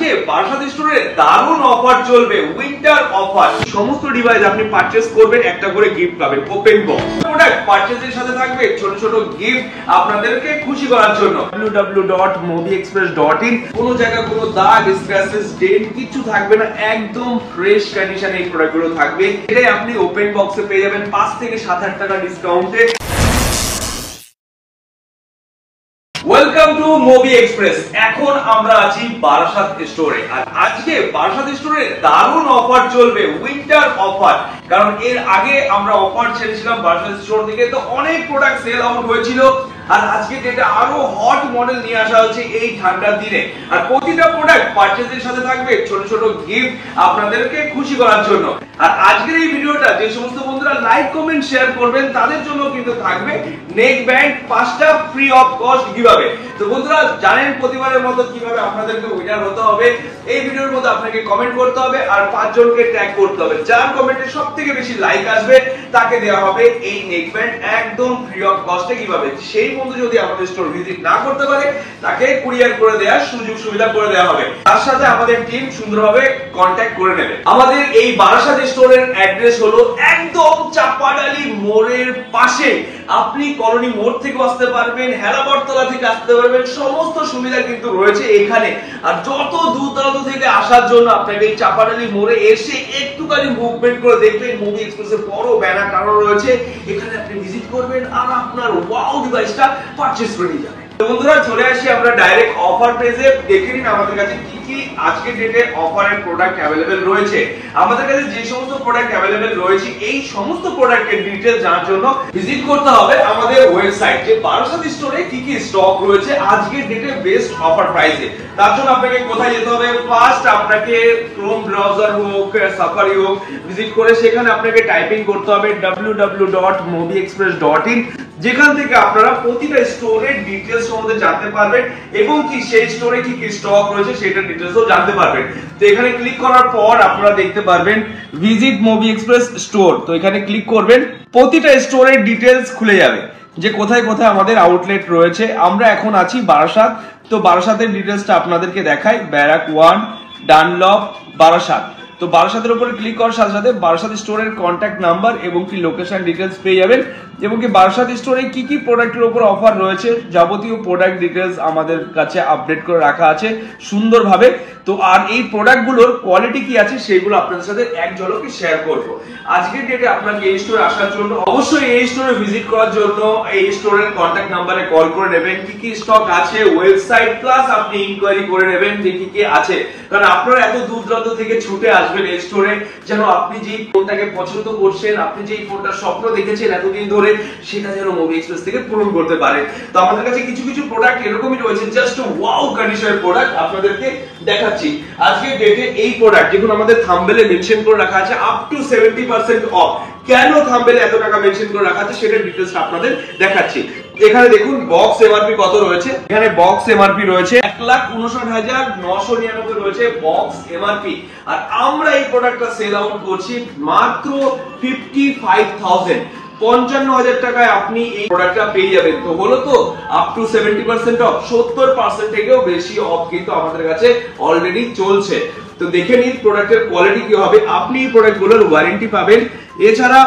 আজকে বারাসাত স্টোরে দারুণ অফার চলবে, উইন্টার অফার। সমস্ত ডিভাইস আপনি পারচেজ করবেন, একটা করে গিফট পাবেন, ওপেন বক্স প্রোডাক্ট পারচেজের সাথে থাকবে ছোট ছোট গিফট আপনাদেরকে খুশি করার জন্য। www.mobiexpress.in কোনো জায়গায় কোনো দাগ, স্ক্র্যাচেস, ডেন্ট কিছু থাকবে না, একদম ফ্রেশ কন্ডিশনে এই প্রোডাক্টগুলো থাকবে। এটাই আপনি ওপেন বক্সে পেয়ে যাবেন 5 থেকে 7-8 টাকা ডিসকাউন্টে। Welcome to Mobi express. এখন আমরা আছি বারাসাত স্টোরে, আর আজকে বারাসাত স্টোরে দারুণ অফার চলবে, উইন্টার অফার। কারণ এর আগে আমরা অফার ছেড়েছিলাম বারাসাত স্টোর থেকে, তো অনেক প্রোডাক্ট সেল আউট হয়েছিল। আর আজকে যেটা আরো হট মডেল নিয়ে আসা হচ্ছে এই ঠান্ডার দিনে, আর প্রতিটা প্রোডাক্ট পারচেজের সাথে থাকবে ছোট ছোট গিফট আপনাদেরকে খুশি করার জন্য। আর আজকের এই ভিডিওটা যে সমস্ত বন্ধুরা লাইক, কমেন্ট, শেয়ার করবেন তাদের জন্য কিন্তু থাকবে নেক ব্যান্ড 5টা ফ্রি অফ কস্ট গিভঅ্যাওয়ে। তো বন্ধুরা জানেন প্রতিবারের মতো কিভাবে আপনাদেরকে উইনার হতে হবে। এই ভিডিওর মধ্যে আপনাকে কমেন্ট করতে হবে আর 5 জনকে ট্যাগ করতে হবে। যার কমেন্টে সবথেকে বেশি লাইক আসবে তাকে দেওয়া হবে এই নেক ব্যান্ড একদম ফ্রি অফ কস্টে গিভঅ্যাওয়ে। সেই বন্ধু যদি আমাদের স্টোর ভিজিট না করতে পারে তাকে কুরিয়ার করে দেওয়ার সুযোগ সুবিধা করে দেওয়া হবে। তার সাথে আমাদের টিম সুন্দরভাবে কন্ট্যাক্ট করে নেবে। আমাদের এই বারাসাত স্টোরের অ্যাড্রেস হলো একদম চাপাডালি মোড়ের পাশে। আপনি কলোনি মোড় থেকে আসতে পারবেন, হেলাবরতলা থেকে আসতে পারবেন, সমস্ত সুবিধা কিন্তু রয়েছে এখানে। আর যত দূর দূরান্ত থেকে আসার জন্য আপনাকে এই চাপাডালি মোড়ে এসে একটুখানি মুভমেন্ট করে দেখবেন মোবি এক্সপ্রেসের বড় ব্যানার টানানো রয়েছে। এখানে আপনি ভিজিট করবেন আর আপনার ওয়াও ডিভাইসটা পারচেজ করে নিয়ে যাবেন। তো বন্ধুরা চলে আসি আমরা ডাইরেক্ট অফার পেজে। দেখে নিন আমাদের কাছে কি কি আজকে ডেটে অফারের প্রোডাক্ট অ্যাভেলেবেল রয়েছে। আমাদের কাছে যে সমস্ত প্রোডাক্ট অ্যাভেলেবেল রয়েছে এই সমস্ত প্রোডাক্টের ডিটেইলস জানার জন্য ভিজিট করতে হবে আমাদের ওয়েবসাইট, যে বারাসাত স্টোরে কি কি স্টক রয়েছে আজকের ডেটে বেস্ট অফার প্রাইসে। তার জন্য আপনাকে কোথায় যেতে হবে? ফার্স্ট আপনাকে ক্রোম ব্রাউজার হোক, সাফারি হোক, ভিজিট করে সেখানে আপনাকে টাইপিং করতে হবে www.mobiexpress.in, যেখান থেকে আপনারা প্রতিটা স্টোরের ডিটেইলস সম্বন্ধে জানতে পারবেন এবং কি সেই স্টোরে কি কি স্টক রয়েছে সেটার ডিটেইলসও জানতে পারবেন। তো এখানে ক্লিক করার পর আপনারা দেখতে পারবেন ভিজিট মোবি এক্সপ্রেস স্টোর। তো এখানে ক্লিক করবেন, প্রতিটা স্টোরের ডিটেইলস খুলে যাবে যে কোথায় কোথায় আমাদের আউটলেট রয়েছে। আমরা এখন আছি বারাসাত, তো বারাসাতের ডিটেইলসটা আপনাদেরকে দেখাই। Barrack 1, Dunlop, Barasat. তো বারাসাতের উপরে ক্লিক করার সাথে সাথে বারাসাত স্টোরের কন্ট্যাক্ট নাম্বার এবং কি লোকেশন ডিটেইলস পেয়ে যাবেন, এবং কি বারাসাত স্টোরে কি কি প্রোডাক্টের উপর অফার রয়েছে যাবতীয় প্রোডাক্ট ডিটেইলস আমাদের কাছে আপডেট করে রাখা আছে সুন্দরভাবে। তো আর এই প্রোডাক্টগুলোর কোয়ালিটি কি আছে সেগুলো আপনাদের সাথে এক ঝলকে শেয়ার করব। আজকের ডেটে আপনাকে এই স্টোরে আসার জন্য অবশ্যই এই স্টোরে ভিজিট করার জন্য এই স্টোরের কন্ট্যাক্ট নাম্বারে কল করে নেবেন, কি কি স্টক আছে, ওয়েবসাইট প্লাস আপনি ইনকোয়ারি করে নেবেন যে কি কি আছে। কারণ আপনারা এত দূর দূরান্ত থেকে ছুটে আসবেন এই স্টোরে যেন আপনি যেই ফোনটাকে পছন্দ করছেন, আপনি যেই ফোনটার স্বপ্ন দেখেছেন এতদিন ধরে, সেটা যেন মোবি এক্সপ্রেস থেকে পূরণ করতে পারেন। তো আমাদের কাছে কিছু কিছু প্রোডাক্ট এরকমই রয়েছে, জাস্ট ওয়াও কন্ডিশনের প্রোডাক্ট আপনাদেরকে দেখাচ্ছি। আজকের ডেটে এই প্রোডাক্ট যেগুলো আমাদের থাম্বনেলে মেনশন করে রাখা আছে আপ টু 70% অফ। কেন থাম্বনেলে এত টাকা মেনশন করে রাখা আছে সেটার ডিটেইলস আপনাদের দেখাচ্ছি। এখানে দেখুন বক্স এমআরপি কত রয়েছে। এখানে বক্স এমআরপি রয়েছে 1,59,999 রয়েছে বক্স এমআরপি, আর আমরা এই প্রোডাক্টটা সেল আউট করছি মাত্র 55,000, 55,000 টাকায় আপনি এই প্রোডাক্টটা পেয়ে যাবেন। তো হলো তো আপ টু 70% অফ, 70% থেকেও বেশি অফ কিন্তু আমাদের কাছে অলরেডি চলছে। তো দেখে নিন প্রোডাক্টের কোয়ালিটি কি হবে। আপনি এই প্রোডাক্টগুলোর ওয়ারেন্টি পাবেন, এছাড়া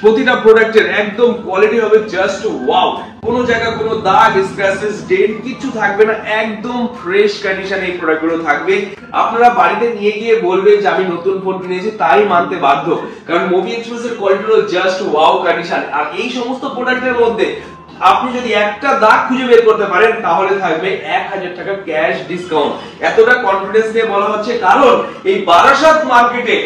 প্রতিটা প্রোডাক্টের একদম কোয়ালিটি হবে জাস্ট ওয়াও। কোনো জায়গায় কোনো দাগ, স্ক্র্যাচেস, ডেন্ট কিছু থাকবে না, একদম ফ্রেশ কন্ডিশনে এই প্রোডাক্টগুলো থাকবে। আপনারা বাড়িতে নিয়ে গিয়ে বলবেন যে আমি নতুন ফোন কিনেছি, তাই মানতে বাধ্য, কারণ মোবি এক্সপ্রেসের কোয়ালিটি হলো জাস্ট ওয়াও কন্ডিশন। আর এই সমস্ত প্রোডাক্টের মধ্যে আপনি যদি একটা দাগ খুঁজে বের করতে পারেন তাহলে থাকবে 1000 টাকা ক্যাশ ডিসকাউন্ট। এতটা কনফিডেন্স নিয়ে বলা হচ্ছে কারণ এই বারাসাত মার্কেটে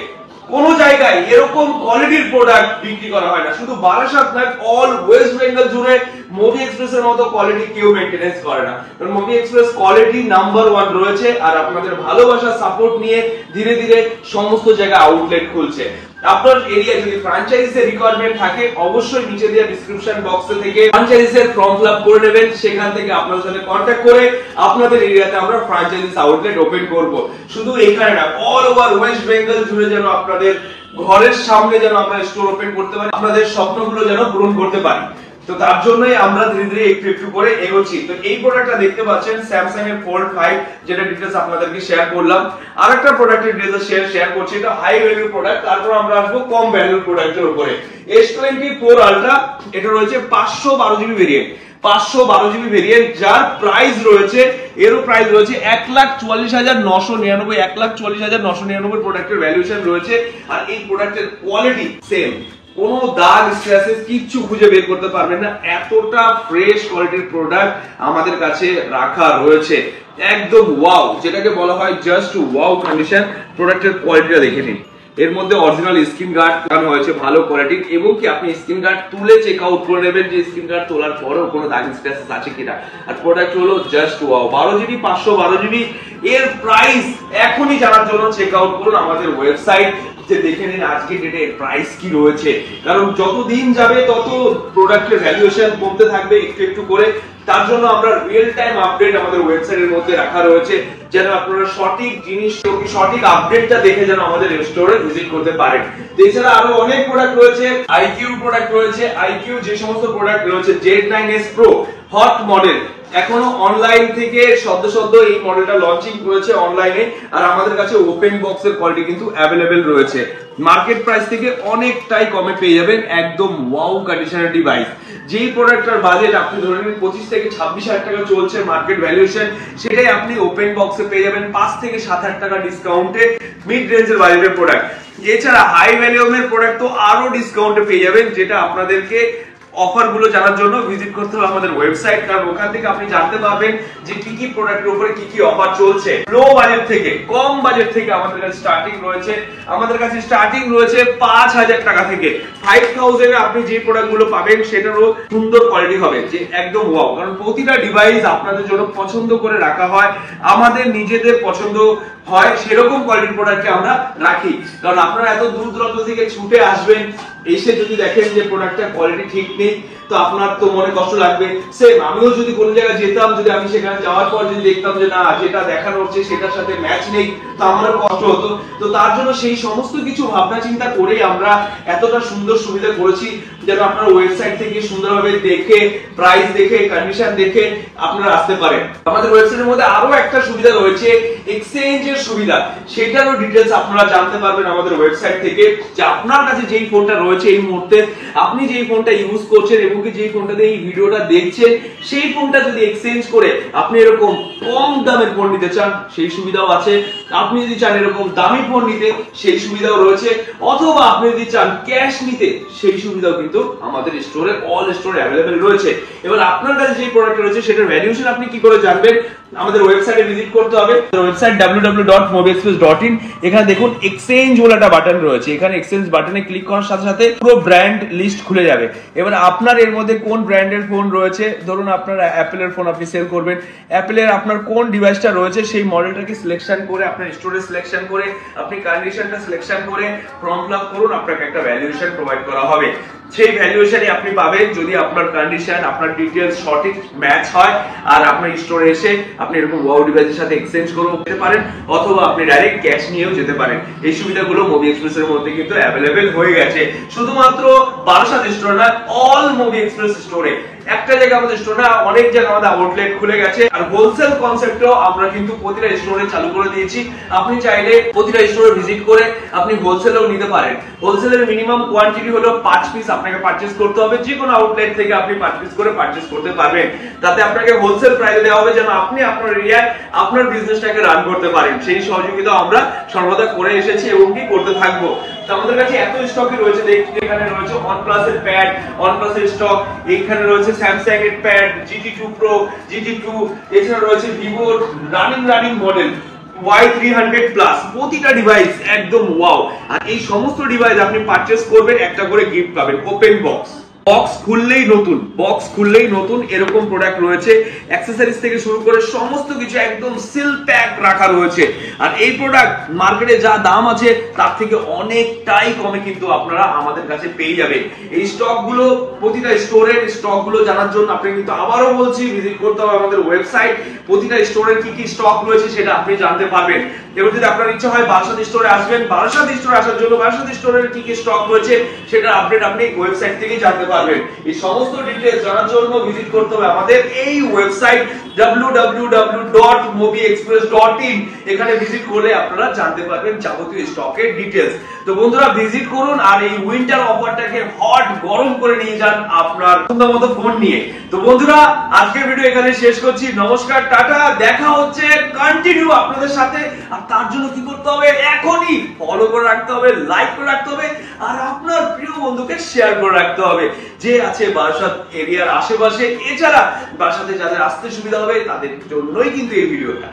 কোন জায়গায় এরকম কোয়ালিটির প্রোডাক্ট বিক্রি করা হয় না। শুধু বারাসাত নয়, অল ওয়েস্ট বেঙ্গল জুড়ে মোবি এক্সপ্রেসের মতো কোয়ালিটি কেউ মেইনটেনেন্স করে না। কারণ মোবি এক্সপ্রেস কোয়ালিটি নাম্বার 1 রয়েছে, আর আপনাদের ভালোবাসা সাপোর্ট নিয়ে ধীরে ধীরে সমস্ত জায়গায় আউটলেট খুলছে। আপনার এরিয়া যদি ফ্র্যাঞ্চাইজির রিকোয়ারমেন্ট থাকে অবশ্যই নিচে দেওয়া ডেসক্রিপশন বক্সে থেকে ফ্র্যাঞ্চাইজির ফর্ম ফিল আপ করে নেবেন। সেখান থেকে আপনাদের সাথে কন্টাক্ট করে আপনাদের এরিয়াতে আমরা ফ্র্যাঞ্চাইজিস আউটলেট ওপেন করব। শুধু এখানে না, অল ওভার ওয়েস্ট বেঙ্গল জুড়ে যেন আপনাদের ঘরের সামনে যেন আমরা স্টোর ওপেন করতে পারি, আপনাদের স্বপ্নগুলো যেন পূরণ করতে পারি। তো তার জন্যই আমরা ধীরে ধীরে একটু একটু করে এগোচ্ছি। তো এই প্রোডাক্টটা দেখতে পাচ্ছেন স্যামসাং এর Fold 5, যেটা ডিটেইলস আপনাদেরকে শেয়ার করলাম। আরেকটা প্রোডাক্টের ডিটেইলস শেয়ার করছি, এটা হাই ভ্যালু প্রোডাক্ট। তারপর আমরা আসবো কম ভ্যালুর প্রোডাক্টের উপরে। S24 Ultra, এটা রয়েছে 512 জিবি ভেরিয়েন্ট, 512 জিবি ভেরিয়েন্ট, যার প্রাইস রয়েছে, এরও প্রাইস রয়েছে 1,44,999, 1,44,999 প্রোডাক্টের ভ্যালুয়েশন রয়েছে। আর এই প্রোডাক্টের কোয়ালিটি সেম, কোনো দাগ স্ক্র্যাচেস কিচ্ছু খুঁজে বের করতে পারবেন না, এতটা ফ্রেশ কোয়ালিটির প্রোডাক্ট আমাদের কাছে রাখা রয়েছে। একদম ওয়াও, যেটাকে বলা হয় জাস্ট ওয়াও কন্ডিশন। প্রোডাক্টের কোয়ালিটিটা দেখে নিন। এর মধ্যে অরিজিনাল স্ক্রিন গার্ড লাগানো হয়েছে ভালো কোয়ালিটির, এবং কি আপনি স্ক্রিন গার্ড তুলে চেক আউট করে নেবেন যে স্ক্রিন গার্ড তোলার পরেও কোনো দাগ স্ক্র্যাচেস আছে কিনা। আর প্রোডাক্ট হলো জাস্ট ওয়াও। 12 জিবি 512 জিবি, এর প্রাইস এখনই জানার জন্য চেক আউট করুন আমাদের ওয়েবসাইট, যে দেখে নিন আজকে ডেটে প্রাইস কি রয়েছে। কারণ যত দিন যাবে তত প্রোডাক্টের ভ্যালুয়েশন কমতে থাকবে একটু একটু করে। তার জন্য আমরা রিয়েল টাইম আপডেট আমাদের ওয়েবসাইটের মধ্যে রাখা রয়েছে, যেন আপনারা সঠিক জিনিস, সঠিক আপডেটটা দেখে যেন আমাদের স্টোরে ভিজিট করতে পারেন। এছাড়া আরো অনেক প্রোডাক্ট রয়েছে, আইকিউ প্রোডাক্ট রয়েছে। আইকিউ যে সমস্ত প্রোডাক্ট রয়েছে, Z9S Pro হট মডেল, এখনো অনলাইন থেকে সদ্য এই মডেলটা লঞ্চিং করেছে অনলাইনে। আর আমাদের কাছে ওপেন বক্সের কোয়ালিটি কিন্তু অ্যাভেলেবেল রয়েছে। মার্কেট প্রাইস থেকে অনেকটাই কমে পেয়ে যাবেন একদম ওয়াও কন্ডিশনের ডিভাইস। যেই প্রোডাক্টটার বাজেট আপনি ধরে নিন 25 থেকে 26,000 টাকা চলছে মার্কেট ভ্যালুয়েশন, সেটাই আপনি ওপেন বক্সে পেয়ে যাবেন 5 থেকে 7,000 টাকা ডিসকাউন্টে, মিড রেঞ্জের বাজেটের প্রোডাক্ট। এছাড়া হাই ভ্যালিউমের প্রোডাক্ট তো আরো ডিসকাউন্টে পেয়ে যাবেন, যেটা আপনাদেরকে অফার গুলো জানার জন্য ভিজিট করতে হবে আমাদের ওয়েবসাইট। কারণ ওখান থেকে আপনি জানতে পারবেন যে কি কি প্রোডাক্টের উপরে কি কি অফার চলছে। লো বাজেট থেকে, কম বাজেট থেকে আমাদের কাছে স্টার্টিং রয়েছে। আমাদের কাছে স্টার্টিং রয়েছে 5,000 টাকা থেকে। 5,000 এ আপনি যে প্রোডাক্ট গুলো পাবেন সেটারও সুন্দর কোয়ালিটি হবে, যে একদম ওয়াও। কারণ প্রতিটা ডিভাইস আপনাদের জন্য পছন্দ করে রাখা হয়, আমাদের নিজেদের পছন্দ হয় সেরকম কোয়ালিটির প্রোডাক্টকে আমরা রাখি। কারণ আপনারা এত দূর দূরান্ত থেকে ছুটে আসবেন, এসে যদি দেখেন যে প্রোডাক্টটার কোয়ালিটি ঠিক নেই, তো আপনার তো মনে কষ্ট লাগবে। সেম আমিও যদি কোনো জায়গায় যেতাম, যদি আমি সেখানে যাওয়ার পর যদি দেখতাম যে না যেটা দেখানো হচ্ছে সেটার সাথে ম্যাচ নেই, তো আমারও কষ্ট হতো। তো তার জন্য সেই সমস্ত কিছু ভাবনা চিন্তা করেই আমরা এতটা সুন্দর সুবিধা করেছি, যেন আপনারা ওয়েবসাইট থেকে সুন্দরভাবে দেখে, প্রাইস দেখে, কন্ডিশন দেখে আপনারা আসতে পারেন। আমাদের ওয়েবসাইটের মধ্যে আরো একটা সুবিধা রয়েছে, এক্সচেঞ্জের সুবিধা। সেটারও ডিটেইলস আপনারা জানতে পারবেন আমাদের ওয়েবসাইট থেকে, যে আপনার কাছে যেই ফোনটা রয়েছে এই মুহূর্তে, আপনি যেই ফোনটা ইউজ করছেন এবং কি যেই ফোনটাতে এই ভিডিওটা দেখছেন, সেই ফোনটা যদি এক্সচেঞ্জ করে আপনি এরকম কম দামের ফোন নিতে চান, সেই সুবিধাও আছে। আপনি যদি চান এরকম দামি ফোন নিতে, সেই সুবিধাও রয়েছে। অথবা আপনি যদি চান ক্যাশ নিতে, সেই সুবিধাও কিন্তু আমাদের স্টোরে, অল স্টোরে অ্যাভেলেবেল রয়েছে। এবার আপনার কাছে যে প্রোডাক্ট রয়েছে সেটার ভ্যালুয়েশন আপনি কি করে জানবেন? আমাদের ওয়েবসাইটে ভিজিট করতে হবে। Website www.mobiexpress.in। এখানে দেখুন এক্সচেঞ্জ বলে একটা বাটন রয়েছে। এখানে এক্সচেঞ্জ বাটনে ক্লিক করার সাথে সাথে পুরো ব্র্যান্ড লিস্ট খুলে যাবে। এবার আপনার এর মধ্যে কোন ব্র্যান্ডের ফোন রয়েছে, ধরুন আপনার অ্যাপেলের ফোন আপনি সেল করবেন, অ্যাপেলের আপনার কোন ডিভাইসটা রয়েছে সেই মডেলটাকে সিলেকশন করে, আপনার স্টোরেজ সিলেকশন করে, আপনি কন্ডিশনটা সিলেকশন করে ফর্ম ফিল আপ করুন, আপনাকে একটা ভ্যালুয়েশন প্রোভাইড করা হবে। সেই ভ্যালুয়েশনই আপনি পাবেন যদি আপনার কন্ডিশন, আপনার ডিটেইলস সঠিক ম্যাচ হয়। আর আপনার স্টোরে এসে আপনি এরকম ওয়াও ডিভাইসের সাথে এক্সচেঞ্জ করেও যেতে পারেন, অথবা আপনি ডাইরেক্ট ক্যাশ নিয়েও যেতে পারেন। এই সুবিধাগুলো মোবি এক্সপ্রেসের মধ্যে কিন্তু অ্যাভেলেবেল হয়ে গেছে। শুধুমাত্র বারাসাত স্টোর না, অল মোবি এক্সপ্রেস স্টোরে। একটা জায়গা আমাদের স্টোর না, অনেক জায়গা আমাদের আউটলেট খুলে গেছে। আর হোলসেল কনসেপ্টও আমরা কিন্তু প্রতিটা স্টোরে চালু করে দিয়েছি। আপনি চাইলে প্রতিটা স্টোরে ভিজিট করে আপনি হোলসেলও নিতে পারেন। হোলসেলের মিনিমাম কোয়ান্টিটি হলো 5 পিস আপনাকে পারচেজ করতে হবে। যে কোনো আউটলেট থেকে আপনি 5 পিস করে পারচেজ করতে পারবেন। তাতে আপনাকে হোলসেল প্রাইসে দেওয়া হবে, যেন আপনি আপনার এরিয়ায় আপনার বিজনেসটাকে রান করতে পারেন। সেই সহযোগিতা আমরা সর্বদা করে এসেছি এবং কি করতে থাকবো। তো আমাদের কাছে এত স্টকই রয়েছে, দেখুন এখানে রয়েছে OnePlus এর প্যাড, OnePlus এর স্টক, এখানে রয়েছে Samsung এর প্যাড GT2 Pro, GT2, এছাড়া রয়েছে Vivo running model Y300 plus. প্রতিটা ডিভাইস একদম ওয়াও। আর এই সমস্ত ডিভাইস আপনি পারচেজ করবেন, একটা করে গিফট পাবেন, ওপেন বক্স। বক্স খুললেই নতুন এরকম প্রোডাক্ট রয়েছে। অ্যাকসেসরিজ থেকে শুরু করে সমস্ত কিছু একদম সিল প্যাক রাখা রয়েছে। আর এই প্রোডাক্ট মার্কেটে যা দাম আছে তার থেকে অনেকটাই কমে কিন্তু আপনারা আমাদের কাছে পেয়ে যাবেন। এই স্টক গুলো প্রতিটা স্টোরের স্টক গুলো জানার জন্য আপনাকে কিন্তু আবারও বলছি ভিজিট করতে হবে আমাদের ওয়েবসাইট। প্রতিটা স্টোরের কি কি স্টক রয়েছে সেটা আপনি জানতে পারবেন। এবার যদি আপনার ইচ্ছা হয় বারাসাত স্টোরে আসবেন, বারাসাত স্টোরে আসার জন্য বারাসাত স্টোরের কি কি স্টক রয়েছে সেটার আপডেট আপনি ওয়েবসাইট থেকে জানতে পারবেন। এই সমস্ত ডিটেইলস জানার জন্য ভিজিট করতে হবে আমাদের এই ওয়েবসাইট www.mobiexpress.in। এখানে ভিজিট করলে আপনারা জানতে পারবেন যাবতীয় স্টকের ডিটেইলস। তো বন্ধুরা ভিজিট করুন আর এই উইন্টার অফারটাকে হট গরম করে নিয়ে যান আপনার পছন্দ মতো ফোন নিয়ে। তো বন্ধুরা আজকের ভিডিও এখানে শেষ করছি। নমস্কার, টাটা, দেখা হচ্ছে কন্টিনিউ আপনাদের সাথে। আর তার জন্য কি করতে হবে, এখনই ফলো করে রাখতে হবে, লাইক করে রাখতে হবে, আর আপনার প্রিয় বন্ধুকে শেয়ার করে রাখতে হবে যে আছে বারাসাত এরিয়ার আশেপাশে। এছাড়া বারাসাতে যাদের আসতে সুবিধা হবে তাদের জন্যই কিন্তু এই ভিডিওটা।